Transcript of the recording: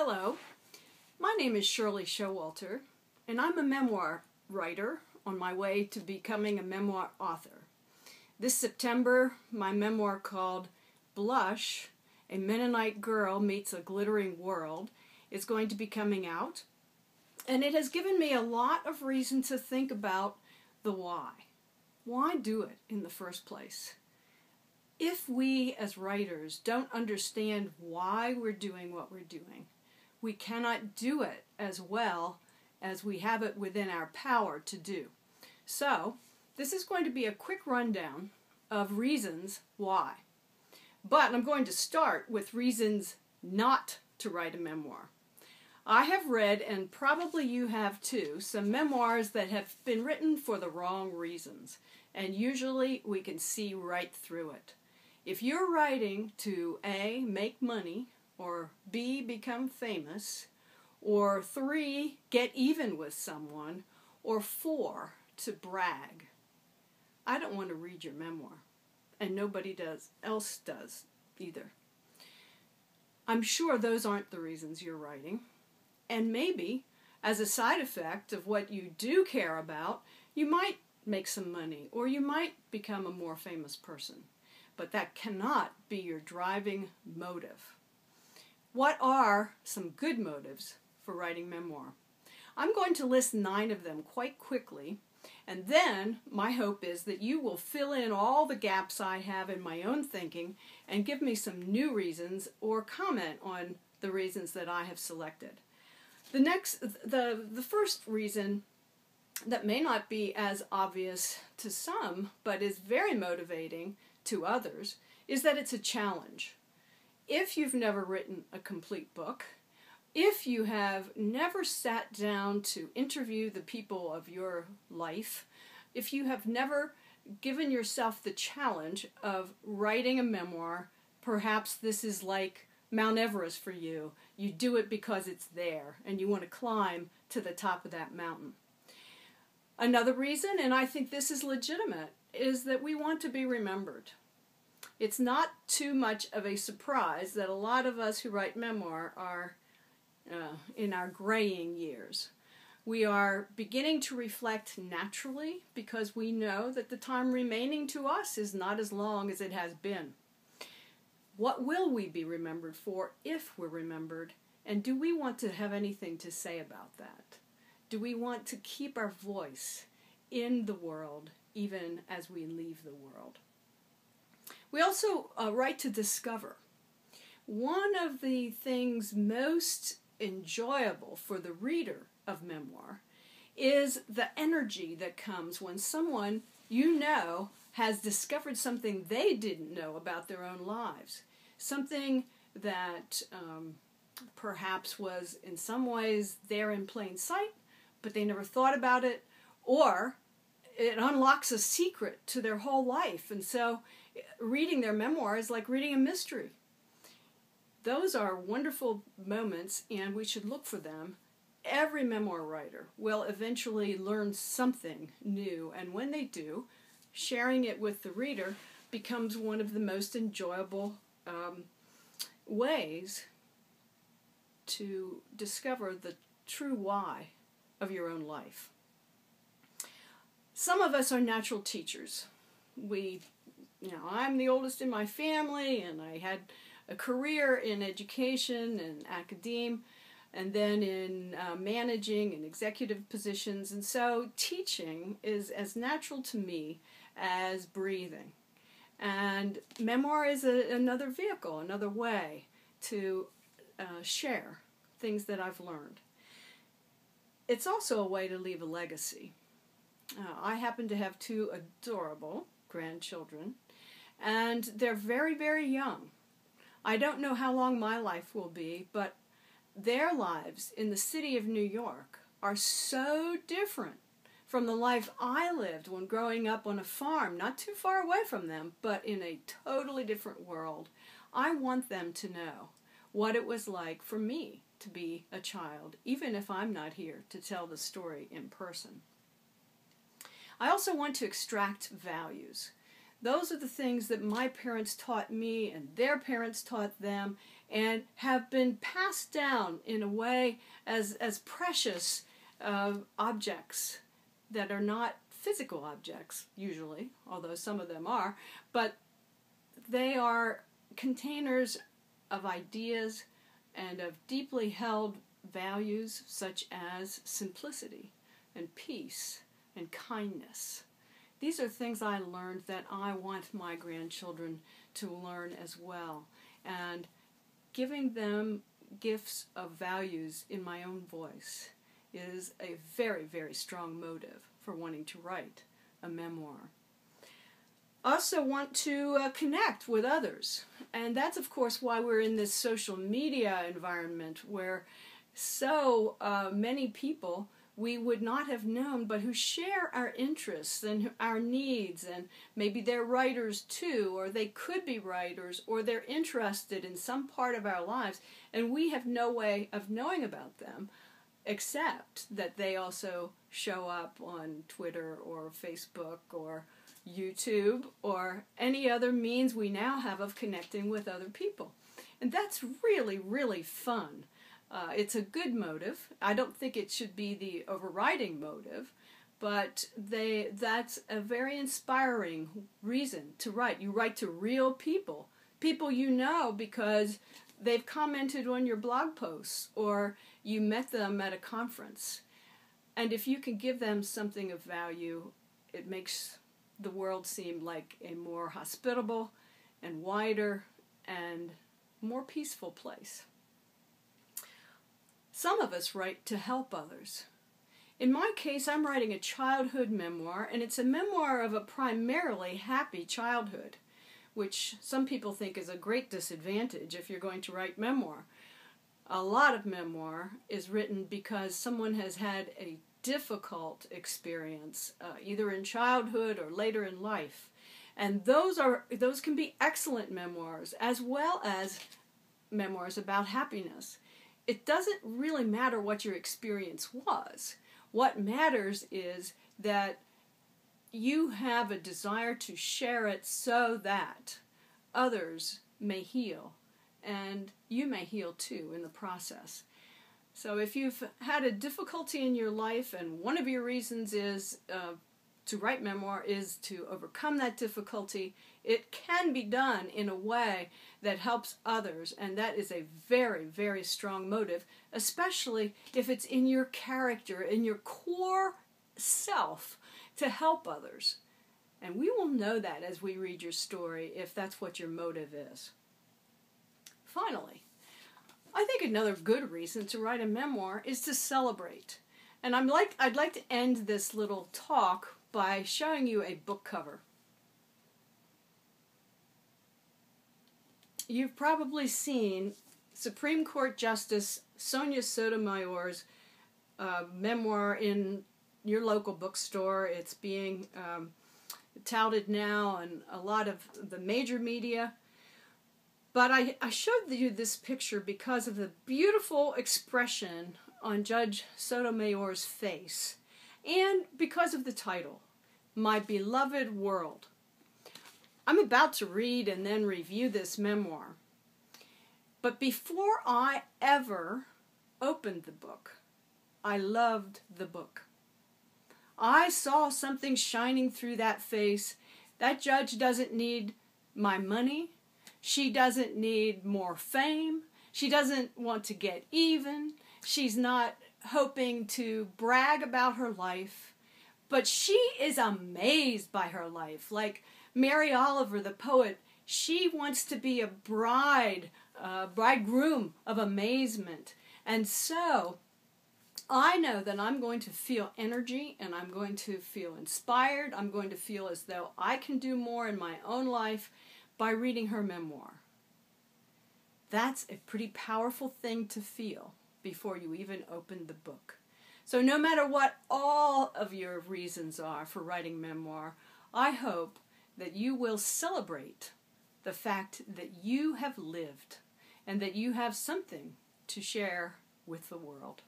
Hello, my name is Shirley Showalter, and I'm a memoir writer on my way to becoming a memoir author. This September, my memoir called Blush, A Mennonite Girl Meets a Glittering World is going to be coming out, and it has given me a lot of reason to think about the why. Why do it in the first place? If we as writers don't understand why we're doing what we're doing, we cannot do it as well as we have it within our power to do. So, this is going to be a quick rundown of reasons why. But I'm going to start with reasons not to write a memoir. I have read, and probably you have too, some memoirs that have been written for the wrong reasons. And usually we can see right through it. If you're writing to A, make money, or B, become famous, or 3, get even with someone, or 4, to brag, I don't want to read your memoir. And nobody else does either. I'm sure those aren't the reasons you're writing. And maybe, as a side effect of what you do care about, you might make some money, or you might become a more famous person. But that cannot be your driving motive. What are some good motives for writing memoir? I'm going to list 9 of them quite quickly, and then my hope is that you will fill in all the gaps I have in my own thinking and give me some new reasons or comment on the reasons that I have selected. The first reason that may not be as obvious to some, but is very motivating to others, is that it's a challenge. If you've never written a complete book, if you have never sat down to interview the people of your life, if you have never given yourself the challenge of writing a memoir, perhaps this is like Mount Everest for you. You do it because it's there and you want to climb to the top of that mountain. Another reason, and I think this is legitimate, is that we want to be remembered. It's not too much of a surprise that a lot of us who write memoir are in our graying years. We are beginning to reflect naturally because we know that the time remaining to us is not as long as it has been. What will we be remembered for if we're remembered? And do we want to have anything to say about that? Do we want to keep our voice in the world even as we leave the world? We also write to discover. One of the things most enjoyable for the reader of memoir is the energy that comes when someone you know has discovered something they didn't know about their own lives. Something that perhaps was in some ways there in plain sight, but they never thought about it, or it unlocks a secret to their whole life. And so reading their memoir is like reading a mystery. Those are wonderful moments, and we should look for them. Every memoir writer will eventually learn something new, and when they do, sharing it with the reader becomes one of the most enjoyable ways to discover the true why of your own life. Some of us are natural teachers. I'm the oldest in my family, and I had a career in education and academia, and then in managing and executive positions. And so teaching is as natural to me as breathing. And memoir is another vehicle, another way to share things that I've learned. It's also a way to leave a legacy. I happen to have 2 adorable grandchildren, and they're very, very young. I don't know how long my life will be, but their lives in the city of New York are so different from the life I lived when growing up on a farm, not too far away from them, but in a totally different world. I want them to know what it was like for me to be a child, even if I'm not here to tell the story in person. I also want to extract values. Those are the things that my parents taught me and their parents taught them, and have been passed down in a way as precious objects that are not physical objects, usually, although some of them are, but they are containers of ideas and of deeply held values such as simplicity and peace and kindness. These are things I learned that I want my grandchildren to learn as well. And giving them gifts of values in my own voice is a very, very strong motive for wanting to write a memoir. I also want to connect with others. And that's, of course, why we're in this social media environment where so many people we would not have known, but who share our interests and our needs, and maybe they're writers too, or they could be writers, or they're interested in some part of our lives, and we have no way of knowing about them, except that they also show up on Twitter or Facebook or YouTube or any other means we now have of connecting with other people. And that's really, really fun. It's a good motive. I don't think it should be the overriding motive, but that's a very inspiring reason to write. You write to real people, people you know because they've commented on your blog posts or you met them at a conference. And if you can give them something of value, it makes the world seem like a more hospitable and wider and more peaceful place. Some of us write to help others. In my case, I'm writing a childhood memoir, and it's a memoir of a primarily happy childhood, which some people think is a great disadvantage if you're going to write memoir. A lot of memoir is written because someone has had a difficult experience, either in childhood or later in life. And those can be excellent memoirs, as well as memoirs about happiness. It doesn't really matter what your experience was. What matters is that you have a desire to share it so that others may heal, and you may heal too in the process. So if you've had a difficulty in your life, and one of your reasons is to write memoir is to overcome that difficulty, it can be done in a way that helps others, and that is a very, very strong motive, especially if it's in your character, in your core self, to help others. And we will know that as we read your story, if that's what your motive is. Finally, I think another good reason to write a memoir is to celebrate. And I'd like to end this little talk by showing you a book cover. You've probably seen Supreme Court Justice Sonia Sotomayor's memoir in your local bookstore. It's being touted now in a lot of the major media. But I showed you this picture because of the beautiful expression on Judge Sotomayor's face, and because of the title, My Beloved World. I'm about to read and then review this memoir. But before I ever opened the book, I loved the book. I saw something shining through that face. That judge doesn't need my money. She doesn't need more fame. She doesn't want to get even. She's not hoping to brag about her life. But she is amazed by her life. Like Mary Oliver, the poet, she wants to be a bridegroom of amazement. And so I know that I'm going to feel energy, and I'm going to feel inspired. I'm going to feel as though I can do more in my own life by reading her memoir. That's a pretty powerful thing to feel before you even open the book. So no matter what all of your reasons are for writing memoir, I hope that you will celebrate the fact that you have lived and that you have something to share with the world.